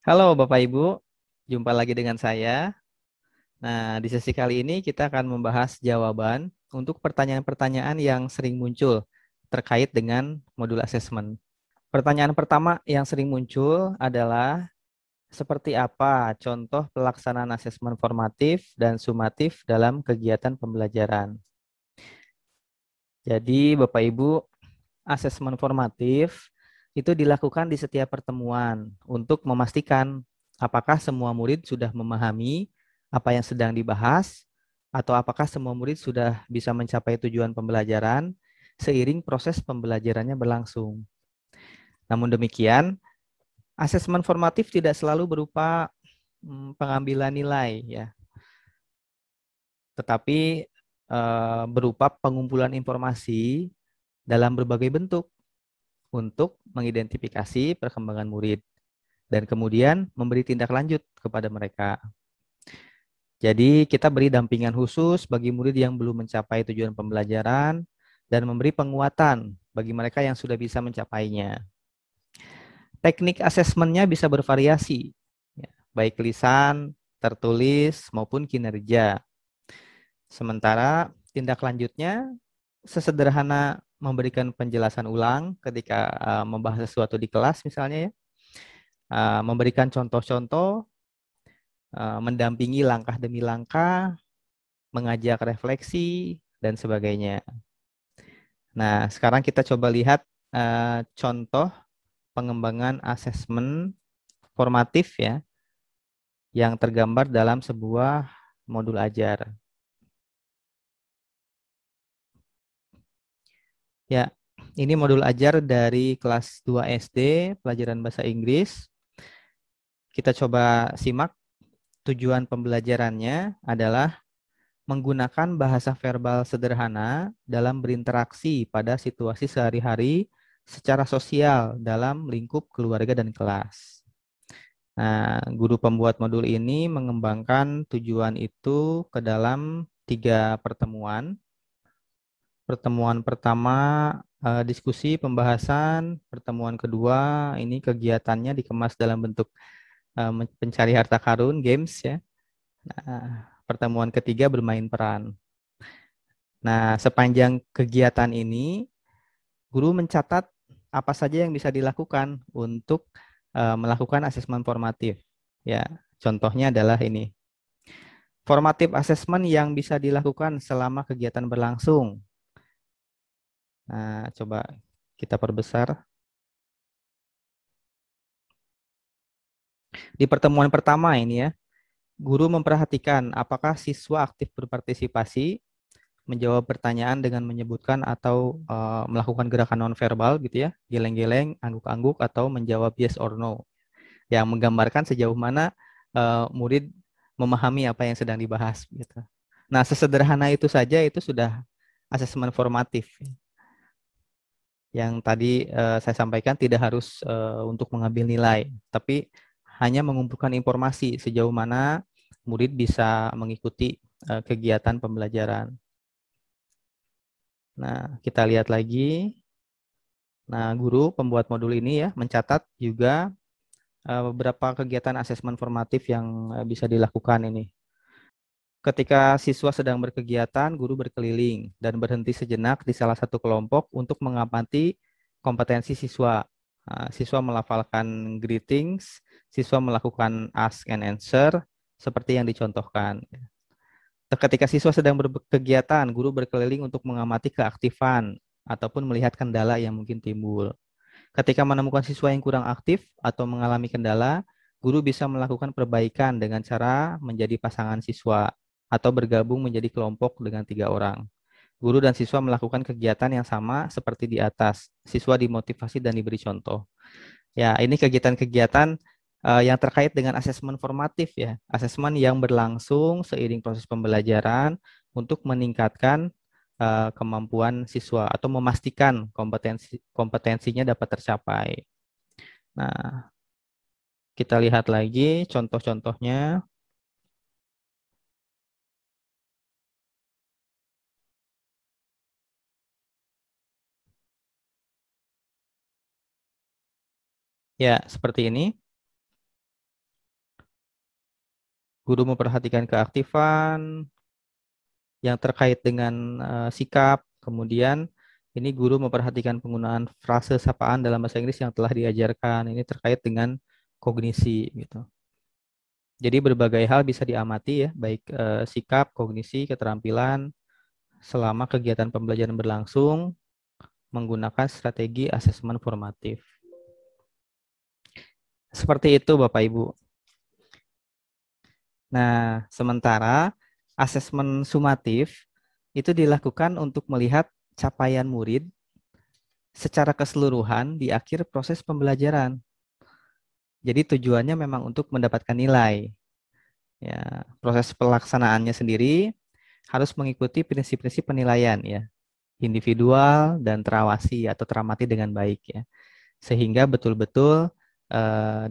Halo Bapak Ibu, jumpa lagi dengan saya. Nah, di sesi kali ini kita akan membahas jawaban untuk pertanyaan-pertanyaan yang sering muncul terkait dengan modul asesmen. Pertanyaan pertama yang sering muncul adalah seperti apa contoh pelaksanaan asesmen formatif dan sumatif dalam kegiatan pembelajaran. Jadi Bapak Ibu, asesmen formatif itu dilakukan di setiap pertemuan untuk memastikan apakah semua murid sudah memahami apa yang sedang dibahas atau apakah semua murid sudah bisa mencapai tujuan pembelajaran seiring proses pembelajarannya berlangsung. Namun demikian, asesmen formatif tidak selalu berupa pengambilan nilai ya, tetapi berupa pengumpulan informasi dalam berbagai bentuk untuk mengidentifikasi perkembangan murid dan kemudian memberi tindak lanjut kepada mereka. Jadi kita beri dampingan khusus bagi murid yang belum mencapai tujuan pembelajaran dan memberi penguatan bagi mereka yang sudah bisa mencapainya. Teknik asesmennya bisa bervariasi, ya, baik lisan, tertulis, maupun kinerja. Sementara tindak lanjutnya sesederhana memberikan penjelasan ulang ketika membahas sesuatu di kelas misalnya ya, memberikan contoh-contoh, mendampingi langkah demi langkah, mengajak refleksi, dan sebagainya. Nah, sekarang kita coba lihat contoh pengembangan asesmen formatif ya, yang tergambar dalam sebuah modul ajar. Ya, ini modul ajar dari kelas 2 SD, pelajaran bahasa Inggris. Kita coba simak. Tujuan pembelajarannya adalah menggunakan bahasa verbal sederhana dalam berinteraksi pada situasi sehari-hari secara sosial dalam lingkup keluarga dan kelas. Nah, guru pembuat modul ini mengembangkan tujuan itu ke dalam 3 pertemuan. Pertemuan pertama diskusi pembahasan, pertemuan kedua ini kegiatannya dikemas dalam bentuk pencari harta karun, games ya. Nah, pertemuan ketiga bermain peran. Nah, sepanjang kegiatan ini, guru mencatat apa saja yang bisa dilakukan untuk melakukan asesmen formatif. Ya, contohnya adalah ini. Formatif asesmen yang bisa dilakukan selama kegiatan berlangsung. Nah, coba kita perbesar. Di pertemuan pertama ini ya, guru memperhatikan apakah siswa aktif berpartisipasi, menjawab pertanyaan dengan menyebutkan atau melakukan gerakan nonverbal gitu ya, geleng-geleng, angguk-angguk, atau menjawab yes or no, yang menggambarkan sejauh mana murid memahami apa yang sedang dibahas gitu. Nah, sesederhana itu saja itu sudah asesmen formatif. Yang tadi saya sampaikan tidak harus untuk mengambil nilai, tapi hanya mengumpulkan informasi sejauh mana murid bisa mengikuti kegiatan pembelajaran. Nah, kita lihat lagi. Nah, guru pembuat modul ini ya mencatat juga beberapa kegiatan asesmen formatif yang bisa dilakukan ini. Ketika siswa sedang berkegiatan, guru berkeliling dan berhenti sejenak di salah satu kelompok untuk mengamati kompetensi siswa. Siswa melafalkan greetings, siswa melakukan ask and answer seperti yang dicontohkan. Ketika siswa sedang berkegiatan, guru berkeliling untuk mengamati keaktifan ataupun melihat kendala yang mungkin timbul. Ketika menemukan siswa yang kurang aktif atau mengalami kendala, guru bisa melakukan perbaikan dengan cara menjadi pasangan siswa atau bergabung menjadi kelompok dengan 3 orang. Guru dan siswa melakukan kegiatan yang sama seperti di atas. Siswa dimotivasi dan diberi contoh. Ya, ini kegiatan-kegiatan yang terkait dengan asesmen formatif ya. Asesmen yang berlangsung seiring proses pembelajaran untuk meningkatkan kemampuan siswa atau memastikan kompetensinya dapat tercapai. Nah, kita lihat lagi contoh-contohnya. Ya, seperti ini. Guru memperhatikan keaktifan yang terkait dengan sikap. Kemudian ini guru memperhatikan penggunaan frase sapaan dalam bahasa Inggris yang telah diajarkan. Ini terkait dengan kognisi gitu. Jadi berbagai hal bisa diamati ya, baik sikap, kognisi, keterampilan selama kegiatan pembelajaran berlangsung menggunakan strategi asesmen formatif. Seperti itu Bapak Ibu. Nah, sementara asesmen sumatif itu dilakukan untuk melihat capaian murid secara keseluruhan di akhir proses pembelajaran. Jadi tujuannya memang untuk mendapatkan nilai. Ya, proses pelaksanaannya sendiri harus mengikuti prinsip-prinsip penilaian ya, individual dan terawasi atau teramati dengan baik ya, sehingga betul-betul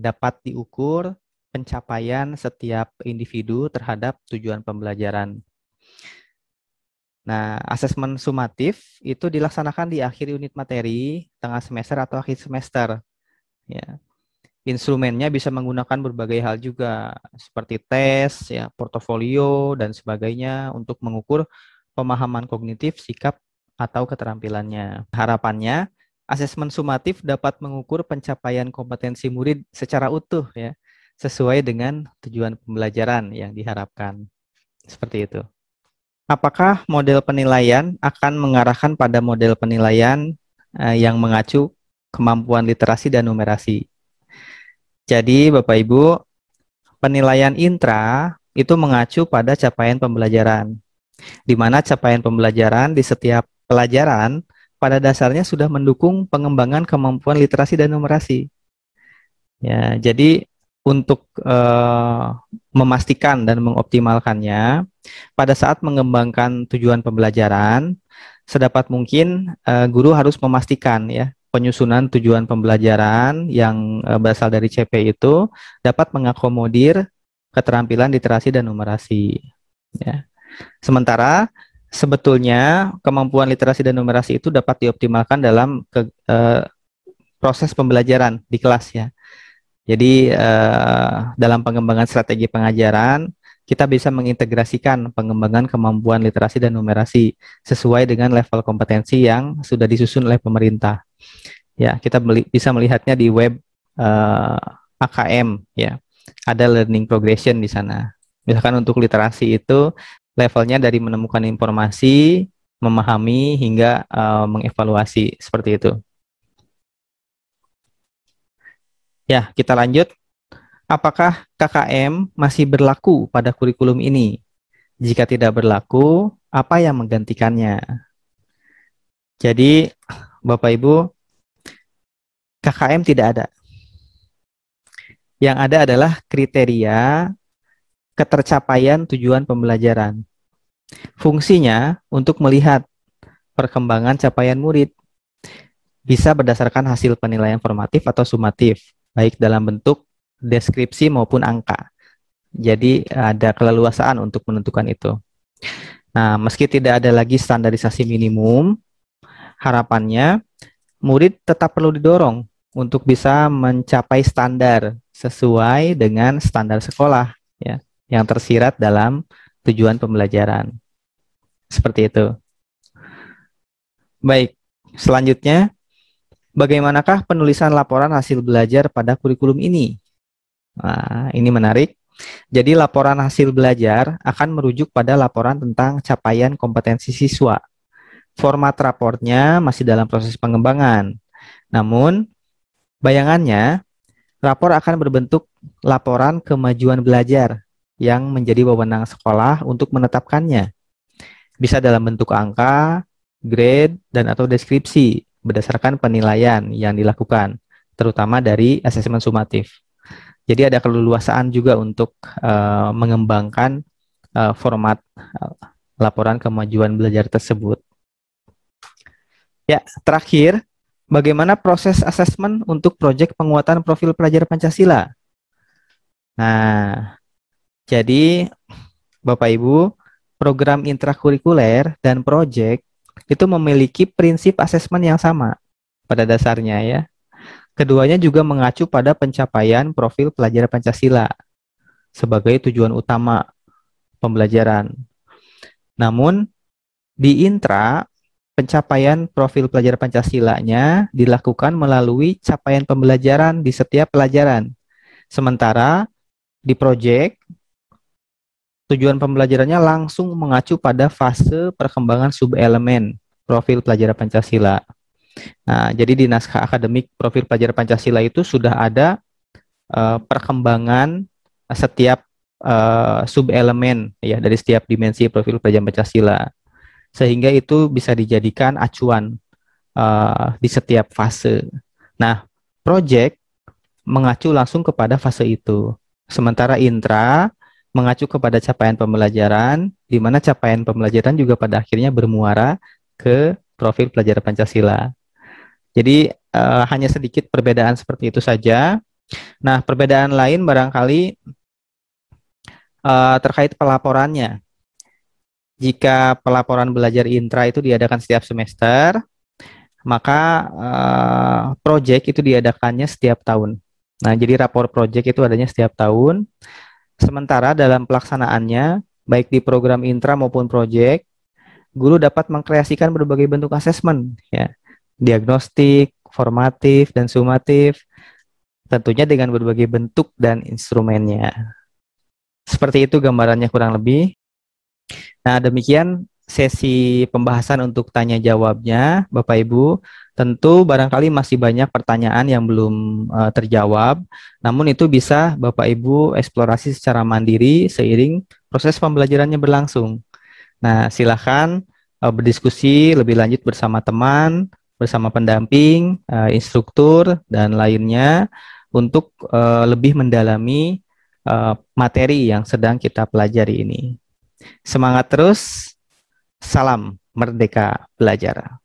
dapat diukur pencapaian setiap individu terhadap tujuan pembelajaran. Nah, asesmen sumatif itu dilaksanakan di akhir unit materi, tengah semester atau akhir semester. Ya. Instrumennya bisa menggunakan berbagai hal juga, seperti tes, ya, portofolio, dan sebagainya untuk mengukur pemahaman kognitif, sikap, atau keterampilannya. Harapannya, asesmen sumatif dapat mengukur pencapaian kompetensi murid secara utuh, ya, sesuai dengan tujuan pembelajaran yang diharapkan. Seperti itu. Apakah model penilaian akan mengarahkan pada model penilaian yang mengacu kemampuan literasi dan numerasi? Jadi Bapak Ibu, penilaian intra itu mengacu pada capaian pembelajaran, di mana capaian pembelajaran di setiap pelajaran pada dasarnya sudah mendukung pengembangan kemampuan literasi dan numerasi. Ya, jadi untuk memastikan dan mengoptimalkannya, pada saat mengembangkan tujuan pembelajaran, sedapat mungkin guru harus memastikan ya penyusunan tujuan pembelajaran yang berasal dari CP itu dapat mengakomodir keterampilan literasi dan numerasi. Ya. Sementara sebetulnya kemampuan literasi dan numerasi itu dapat dioptimalkan dalam proses pembelajaran di kelas ya. Jadi dalam pengembangan strategi pengajaran, kita bisa mengintegrasikan pengembangan kemampuan literasi dan numerasi sesuai dengan level kompetensi yang sudah disusun oleh pemerintah. Ya, kita bisa melihatnya di web AKM ya. Ada learning progression di sana. Misalkan untuk literasi itu levelnya dari menemukan informasi, memahami hingga mengevaluasi seperti itu. Ya, kita lanjut. Apakah KKM masih berlaku pada kurikulum ini? Jika tidak berlaku, apa yang menggantikannya? Jadi, Bapak Ibu, KKM tidak ada. Yang ada adalah kriteria ketercapaian tujuan pembelajaran. Fungsinya untuk melihat perkembangan capaian murid. Bisa berdasarkan hasil penilaian formatif atau sumatif, baik dalam bentuk deskripsi maupun angka. Jadi ada keleluasaan untuk menentukan itu. Nah, meski tidak ada lagi standarisasi minimum, harapannya murid tetap perlu didorong untuk bisa mencapai standar sesuai dengan standar sekolah ya, yang tersirat dalam tujuan pembelajaran. Seperti itu. Baik, selanjutnya bagaimanakah penulisan laporan hasil belajar pada kurikulum ini? Nah, ini menarik. Jadi laporan hasil belajar akan merujuk pada laporan tentang capaian kompetensi siswa. Format raportnya masih dalam proses pengembangan. Namun, bayangannya, rapor akan berbentuk laporan kemajuan belajar yang menjadi wewenang sekolah untuk menetapkannya. Bisa dalam bentuk angka, grade, dan atau deskripsi berdasarkan penilaian yang dilakukan, terutama dari asesmen sumatif. Jadi ada keleluasaan juga untuk mengembangkan format laporan kemajuan belajar tersebut. Ya, terakhir, bagaimana proses asesmen untuk proyek penguatan profil pelajar Pancasila? Nah, jadi Bapak Ibu, program intrakurikuler dan proyek itu memiliki prinsip asesmen yang sama pada dasarnya ya. Keduanya juga mengacu pada pencapaian profil pelajar Pancasila. sebagai tujuan utama pembelajaran. Namun di intra, pencapaian profil pelajar Pancasilanya dilakukan melalui capaian pembelajaran di setiap pelajaran. Sementara di proyek, tujuan pembelajarannya langsung mengacu pada fase perkembangan subelemen profil pelajar Pancasila. Nah, jadi di naskah akademik profil pelajar Pancasila itu sudah ada perkembangan setiap subelemen ya dari setiap dimensi profil pelajar Pancasila, sehingga itu bisa dijadikan acuan di setiap fase. Nah, project mengacu langsung kepada fase itu, sementara intra mengacu kepada capaian pembelajaran, di mana capaian pembelajaran juga pada akhirnya bermuara ke profil pelajar Pancasila. Jadi hanya sedikit perbedaan seperti itu saja. Nah, perbedaan lain barangkali terkait pelaporannya. Jika pelaporan belajar intra itu diadakan setiap semester, maka project itu diadakannya setiap tahun. Nah, jadi rapor project itu adanya setiap tahun. Sementara dalam pelaksanaannya, baik di program intra maupun project, guru dapat mengkreasikan berbagai bentuk asesmen, ya, diagnostik, formatif, dan sumatif, tentunya dengan berbagai bentuk dan instrumennya. Seperti itu gambarannya kurang lebih. Nah, demikian sesi pembahasan untuk tanya jawabnya, Bapak Ibu. Tentu barangkali masih banyak pertanyaan yang belum terjawab, namun itu bisa Bapak Ibu eksplorasi secara mandiri seiring proses pembelajarannya berlangsung. Nah, silakan berdiskusi lebih lanjut bersama teman, bersama pendamping, instruktur, dan lainnya untuk lebih mendalami materi yang sedang kita pelajari ini. Semangat terus, salam merdeka belajar.